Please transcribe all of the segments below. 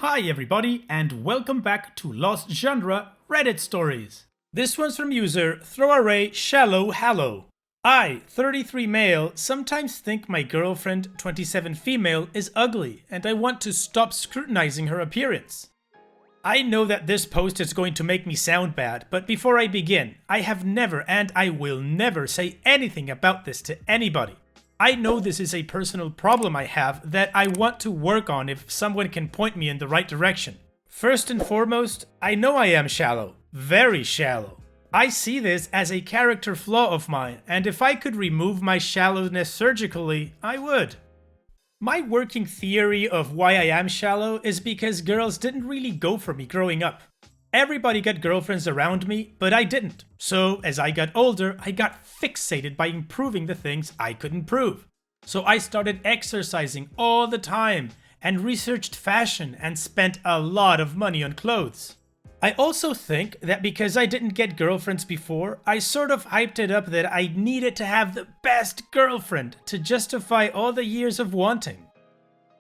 Hi everybody, and welcome back to Lost Genre Reddit Stories. This one's from user Throwaway Shallow Hallow. I, 33 male, sometimes think my girlfriend, 27 female, is ugly, and I want to stop scrutinizing her appearance. I know that this post is going to make me sound bad, but before I begin, I have never and I will never say anything about this to anybody. I know this is a personal problem I have that I want to work on if someone can point me in the right direction. First and foremost, I know I am shallow. Very shallow. I see this as a character flaw of mine, and if I could remove my shallowness surgically, I would. My working theory of why I am shallow is because girls didn't really go for me growing up. Everybody got girlfriends around me, but I didn't. So, as I got older, I got fixated by improving the things I could improve. So I started exercising all the time, and researched fashion and spent a lot of money on clothes. I also think that because I didn't get girlfriends before, I sort of hyped it up that I needed to have the best girlfriend to justify all the years of wanting.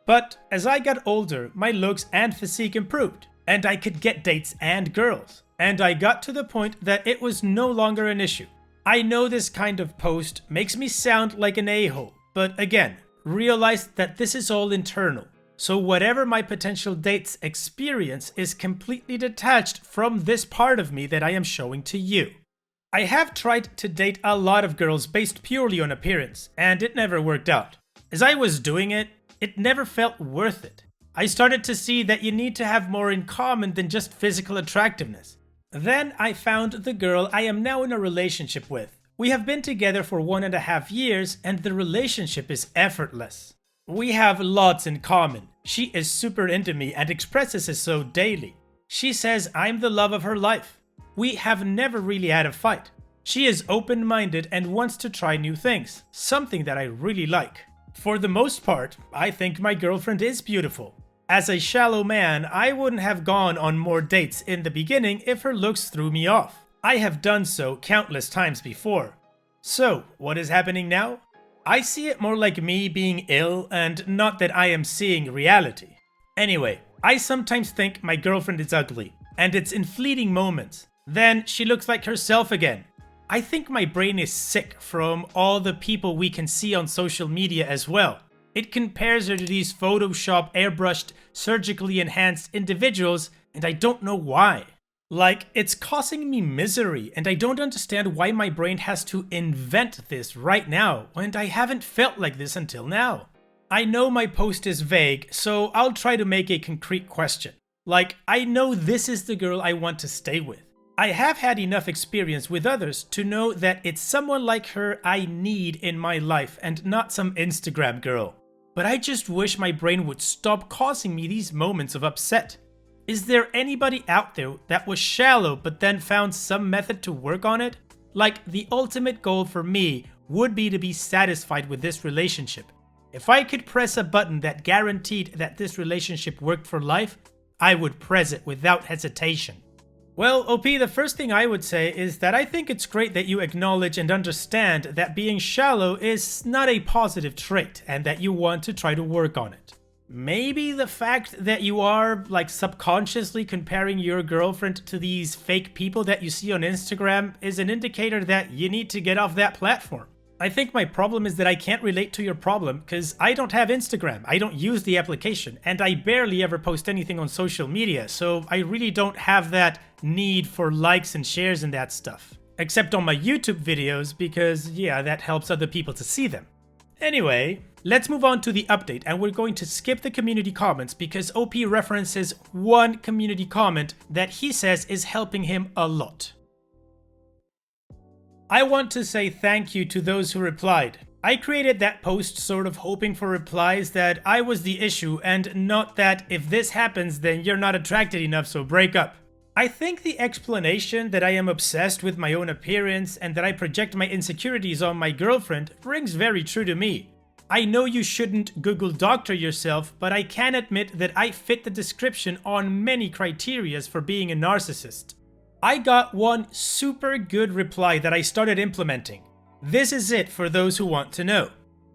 But as I got older, my looks and physique improved. And I could get dates and girls. And I got to the point that it was no longer an issue. I know this kind of post makes me sound like an a-hole, but again, realize that this is all internal. So whatever my potential dates experience is completely detached from this part of me that I am showing to you. I have tried to date a lot of girls based purely on appearance, and it never worked out. As I was doing it, it never felt worth it. I started to see that you need to have more in common than just physical attractiveness. Then I found the girl I am now in a relationship with. We have been together for 1.5 years and the relationship is effortless. We have lots in common. She is super into me and expresses it so daily. She says I'm the love of her life. We have never really had a fight. She is open-minded and wants to try new things, something that I really like. For the most part, I think my girlfriend is beautiful. As a shallow man, I wouldn't have gone on more dates in the beginning if her looks threw me off. I have done so countless times before. So, what is happening now? I see it more like me being ill and not that I am seeing reality. Anyway, I sometimes think my girlfriend is ugly, and it's in fleeting moments. Then she looks like herself again. I think my brain is sick from all the people we can see on social media as well. It compares her to these Photoshop, airbrushed, surgically enhanced individuals, and I don't know why. Like, it's causing me misery, and I don't understand why my brain has to invent this right now, and I haven't felt like this until now. I know my post is vague, so I'll try to make a concrete question. Like, I know this is the girl I want to stay with. I have had enough experience with others to know that it's someone like her I need in my life and not some Instagram girl. But I just wish my brain would stop causing me these moments of upset. Is there anybody out there that was shallow but then found some method to work on it? Like, the ultimate goal for me would be to be satisfied with this relationship. If I could press a button that guaranteed that this relationship worked for life, I would press it without hesitation. Well, OP, the first thing I would say is that I think it's great that you acknowledge and understand that being shallow is not a positive trait and that you want to try to work on it. Maybe the fact that you are, like, subconsciously comparing your girlfriend to these fake people that you see on Instagram is an indicator that you need to get off that platform. I think my problem is that I can't relate to your problem because I don't have Instagram, I don't use the application, and I barely ever post anything on social media, so I really don't have that need for likes and shares and that stuff. Except on my YouTube videos because, yeah, that helps other people to see them. Anyway, let's move on to the update, and we're going to skip the community comments because OP references one community comment that he says is helping him a lot. I want to say thank you to those who replied. I created that post sort of hoping for replies that I was the issue and not that if this happens then you're not attracted enough so break up. I think the explanation that I am obsessed with my own appearance and that I project my insecurities on my girlfriend rings very true to me. I know you shouldn't Google doctor yourself, but I can admit that I fit the description on many criterias for being a narcissist. I got one super good reply that I started implementing. This is it for those who want to know.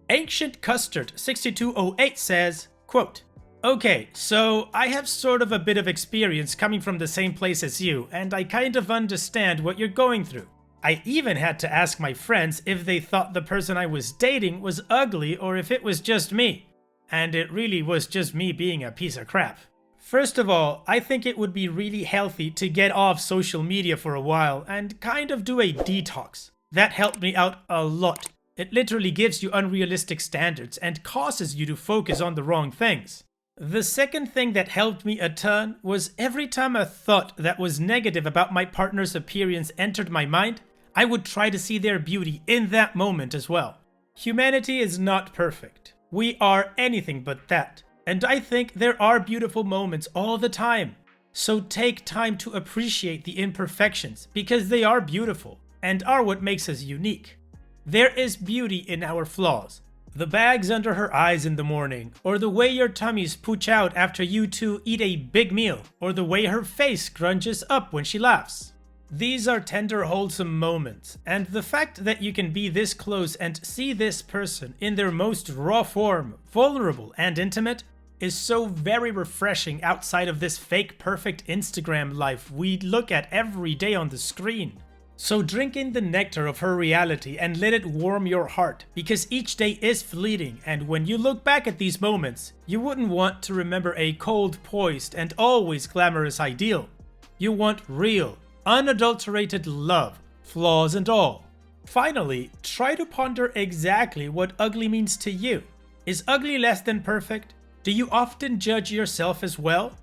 Ancient Custard 6208 says, quote, Okay, so I have sort of a bit of experience coming from the same place as you, and I kind of understand what you're going through. I even had to ask my friends if they thought the person I was dating was ugly or if it was just me. And it really was just me being a piece of crap. First of all, I think it would be really healthy to get off social media for a while and kind of do a detox. That helped me out a lot. It literally gives you unrealistic standards and causes you to focus on the wrong things. The second thing that helped me a ton was every time a thought that was negative about my partner's appearance entered my mind, I would try to see their beauty in that moment as well. Humanity is not perfect. We are anything but that. And I think there are beautiful moments all the time. So take time to appreciate the imperfections because they are beautiful and are what makes us unique. There is beauty in our flaws. The bags under her eyes in the morning, or the way your tummies pooch out after you two eat a big meal, or the way her face grunges up when she laughs. These are tender, wholesome moments, and the fact that you can be this close and see this person in their most raw form, vulnerable and intimate, is so very refreshing outside of this fake perfect Instagram life we look at every day on the screen. So drink in the nectar of her reality and let it warm your heart, because each day is fleeting, and when you look back at these moments, you wouldn't want to remember a cold, poised, and always glamorous ideal. You want real, unadulterated love, flaws and all. Finally, try to ponder exactly what ugly means to you. Is ugly less than perfect? Do you often judge yourself as well?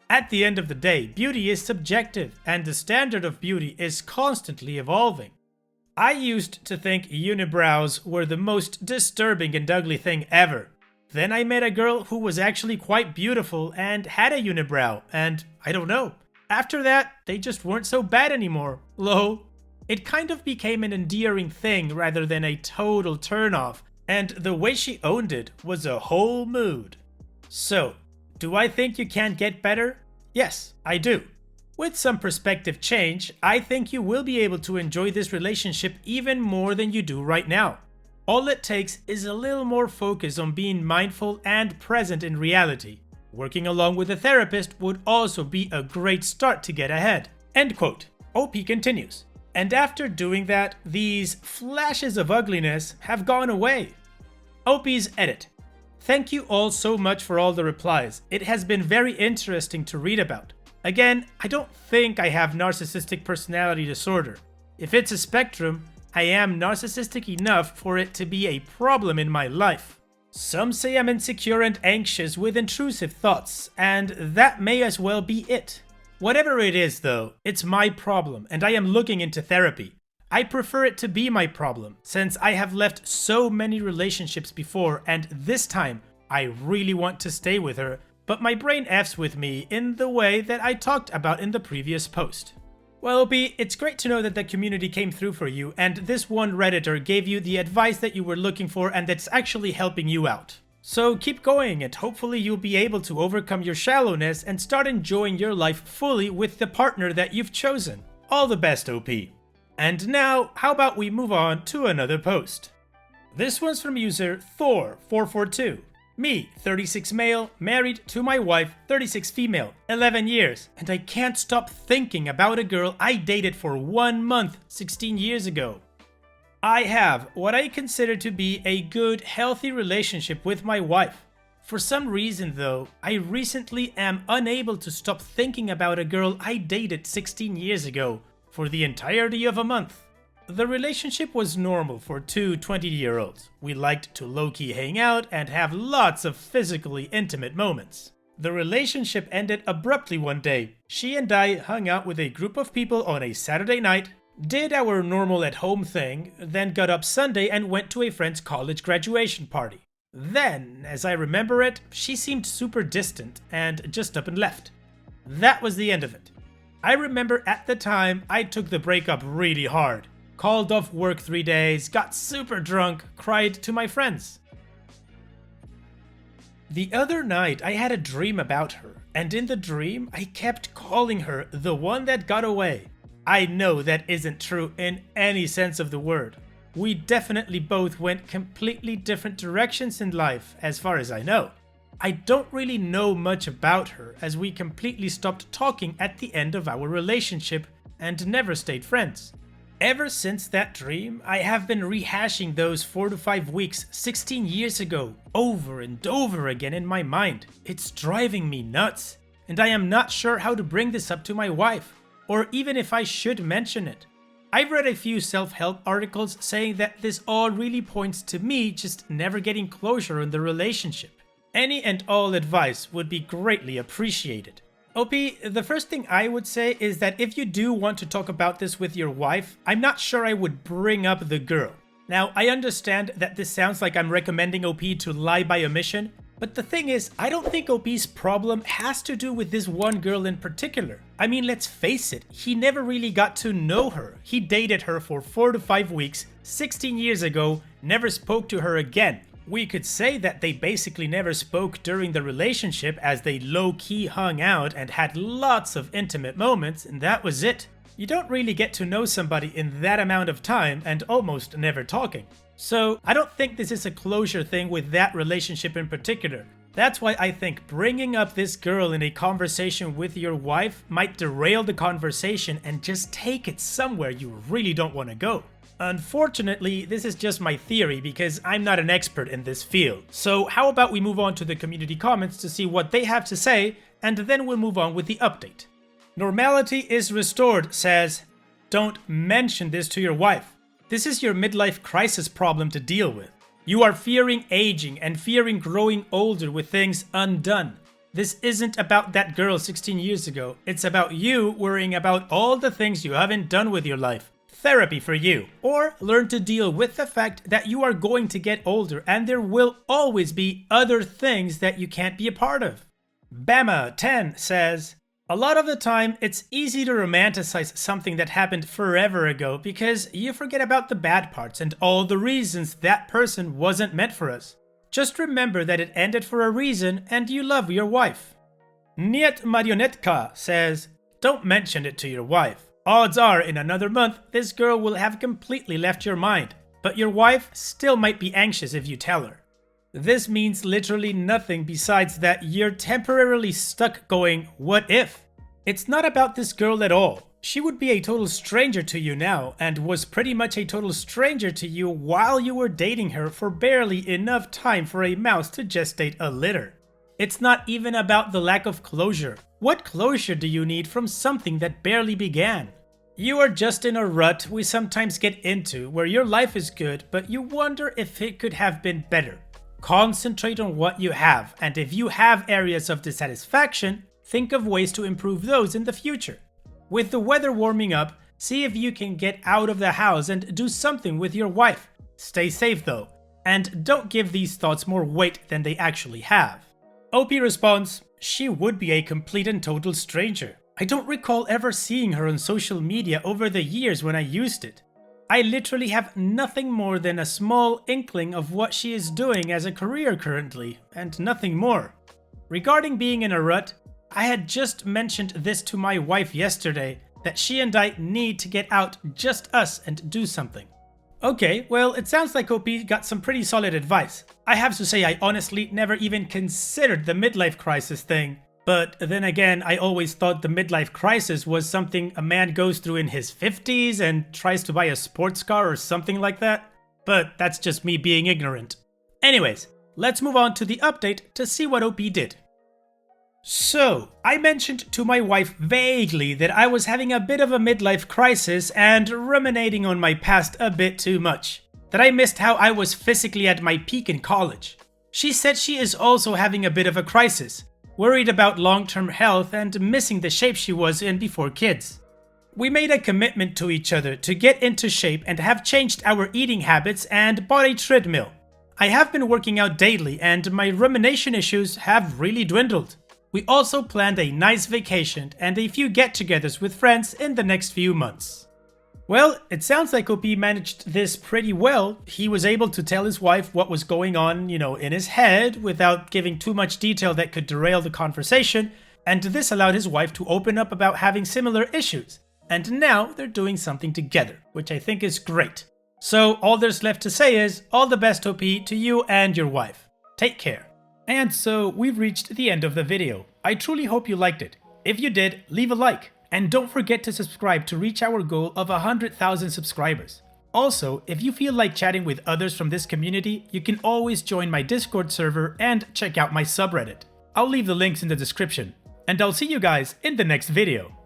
At the end of the day, beauty is subjective, and the standard of beauty is constantly evolving. I used to think unibrows were the most disturbing and ugly thing ever. Then I met a girl who was actually quite beautiful and had a unibrow, and I don't know. After that, they just weren't so bad anymore. Lol. It kind of became an endearing thing rather than a total turnoff, and the way she owned it was a whole mood. So, do I think you can get better? Yes, I do. With some perspective change, I think you will be able to enjoy this relationship even more than you do right now. All it takes is a little more focus on being mindful and present in reality. Working along with a therapist would also be a great start to get ahead. End quote. OP continues. And after doing that, these flashes of ugliness have gone away. OP's edit. Thank you all so much for all the replies. It has been very interesting to read about. Again, I don't think I have narcissistic personality disorder. If it's a spectrum, I am narcissistic enough for it to be a problem in my life. Some say I'm insecure and anxious with intrusive thoughts, and that may as well be it. Whatever it is though, it's my problem and I am looking into therapy. I prefer it to be my problem, since I have left so many relationships before and this time I really want to stay with her, but my brain F's with me in the way that I talked about in the previous post. Well, OP, it's great to know that the community came through for you and this one Redditor gave you the advice that you were looking for and that's actually helping you out. So keep going and hopefully you'll be able to overcome your shallowness and start enjoying your life fully with the partner that you've chosen. All the best, OP. And now, how about we move on to another post? This one's from user Thor442. Me, 36 male, married to my wife, 36 female, 11 years, and I can't stop thinking about a girl I dated for 1 month 16 years ago. I have what I consider to be a good, healthy relationship with my wife. For some reason though, I recently am unable to stop thinking about a girl I dated 16 years ago for the entirety of a month. The relationship was normal for two 20-year-olds. We liked to low-key hang out and have lots of physically intimate moments. The relationship ended abruptly one day. She and I hung out with a group of people on a Saturday night, did our normal at-home thing, then got up Sunday and went to a friend's college graduation party. Then, as I remember it, she seemed super distant and just up and left. That was the end of it. I remember at the time I took the breakup really hard. Called off work 3 days, got super drunk, cried to my friends. The other night I had a dream about her, and in the dream I kept calling her the one that got away. I know that isn't true in any sense of the word. We definitely both went completely different directions in life, as far as I know. I don't really know much about her, as we completely stopped talking at the end of our relationship and never stayed friends. Ever since that dream, I have been rehashing those 4 to 5 weeks 16 years ago over and over again in my mind. It's driving me nuts, and I am not sure how to bring this up to my wife, or even if I should mention it. I've read a few self-help articles saying that this all really points to me just never getting closure in the relationship. Any and all advice would be greatly appreciated. OP, the first thing I would say is that if you do want to talk about this with your wife, I'm not sure I would bring up the girl. Now, I understand that this sounds like I'm recommending OP to lie by omission, but the thing is, I don't think OP's problem has to do with this one girl in particular. I mean, let's face it, he never really got to know her. He dated her for 4 to 5 weeks, 16 years ago, never spoke to her again. We could say that they basically never spoke during the relationship, as they low-key hung out and had lots of intimate moments, and that was it. You don't really get to know somebody in that amount of time and almost never talking. So I don't think this is a closure thing with that relationship in particular. That's why I think bringing up this girl in a conversation with your wife might derail the conversation and just take it somewhere you really don't want to go. Unfortunately, this is just my theory because I'm not an expert in this field. So how about we move on to the community comments to see what they have to say, and then we'll move on with the update. Normality is restored says, don't mention this to your wife. This is your midlife crisis problem to deal with. You are fearing aging and fearing growing older with things undone. This isn't about that girl 16 years ago. It's about you worrying about all the things you haven't done with your life. Therapy for you. Or learn to deal with the fact that you are going to get older and there will always be other things that you can't be a part of. Bama10 says, a lot of the time it's easy to romanticize something that happened forever ago because you forget about the bad parts and all the reasons that person wasn't meant for us. Just remember that it ended for a reason and you love your wife. Niet Marionetka says, don't mention it to your wife. Odds are, in another month, this girl will have completely left your mind, but your wife still might be anxious if you tell her. This means literally nothing besides that you're temporarily stuck going, what if? It's not about this girl at all. She would be a total stranger to you now, and was pretty much a total stranger to you while you were dating her for barely enough time for a mouse to gestate a litter. It's not even about the lack of closure. What closure do you need from something that barely began? You are just in a rut we sometimes get into where your life is good, but you wonder if it could have been better. Concentrate on what you have, and if you have areas of dissatisfaction, think of ways to improve those in the future. With the weather warming up, see if you can get out of the house and do something with your wife. Stay safe though, and don't give these thoughts more weight than they actually have. OP responds, she would be a complete and total stranger. I don't recall ever seeing her on social media over the years when I used it. I literally have nothing more than a small inkling of what she is doing as a career currently, and nothing more. Regarding being in a rut, I had just mentioned this to my wife yesterday, that she and I need to get out, just us, and do something. Okay, well, it sounds like OP got some pretty solid advice. I have to say I honestly never even considered the midlife crisis thing. But then again, I always thought the midlife crisis was something a man goes through in his 50s and tries to buy a sports car or something like that. But that's just me being ignorant. Anyways, let's move on to the update to see what OP did. So, I mentioned to my wife vaguely that I was having a bit of a midlife crisis and ruminating on my past a bit too much. That I missed how I was physically at my peak in college. She said she is also having a bit of a crisis. Worried about long-term health and missing the shape she was in before kids. We made a commitment to each other to get into shape and have changed our eating habits and bought a treadmill. I have been working out daily and my rumination issues have really dwindled. We also planned a nice vacation and a few get-togethers with friends in the next few months. Well, it sounds like OP managed this pretty well. He was able to tell his wife what was going on, in his head without giving too much detail that could derail the conversation, and this allowed his wife to open up about having similar issues. And now they're doing something together, which I think is great. So all there's left to say is, all the best OP to you and your wife. Take care. And so we've reached the end of the video. I truly hope you liked it. If you did, leave a like. And don't forget to subscribe to reach our goal of 100,000 subscribers. Also, if you feel like chatting with others from this community, you can always join my Discord server and check out my subreddit. I'll leave the links in the description. And I'll see you guys in the next video.